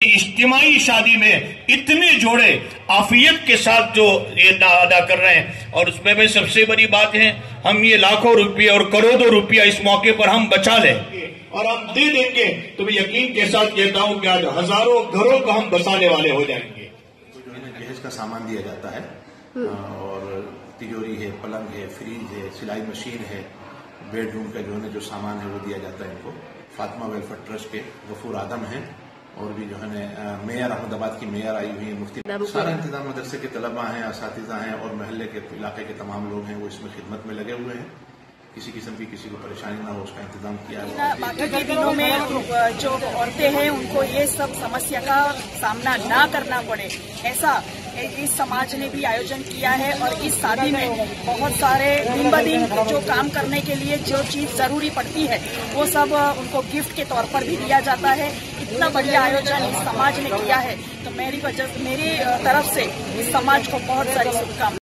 اجتماعی شادی میں اتنے جوڑے عافیت کے ساتھ جو یہ ادا کر رہے ہیں، اور اس میں سب سے بڑی بات ہے ہم یہ لاکھوں روپیہ اور کروڑوں روپیہ اس موقع پر ہم بچا لیں اور ہم دے دیں گے تو میں یقین کے ساتھ کہتا ہوں کہ آج ہزاروں گھروں کو ہم بسانے والے ہو جائیں گے۔ جہیز کا سامان دیا جاتا ہے اور تجوری ہے، پلنگ ہے، فریج ہے، سلائی مشین ہے، بیڈ روم کا جو سامان ہے وہ دیا جاتا ہے ان کو۔ فاطمہ ویلفیئر ٹرسٹ کے غفور آدم ہیں اور بھی میئر احمد آباد کی میئر آئی ہوئی ہے، مفتی۔ سارا انتظام مدرسے کے طلباء ہیں، اساتذہ ہیں اور محلے کے علاقے کے تمام لوگ ہیں وہ اس میں خدمت میں لگے ہوئے ہیں۔ کسی قسم کی کسی کو پریشانی نہ ہو اس کا انتظام کیا ہے۔ باقی کے دنوں میں جو عورتیں ہیں ان کو یہ سب سمسیا کا سامنا نہ کرنا پڑے، ایسا اس سماج نے بھی آیوجن کیا ہے۔ اور اس شادی میں بہت سارے دن بدن جو کام کرنے کے لیے جو چیز ضروری پڑتی ہے وہ سب ان کو گفٹ کے طور پر بھی دیا جاتا ہے۔ اتنا بڑھیا آیوجن اس سماج نے کیا ہے تو میری طرف سے اس سماج کو بہت ساری شبھ کامنائیں۔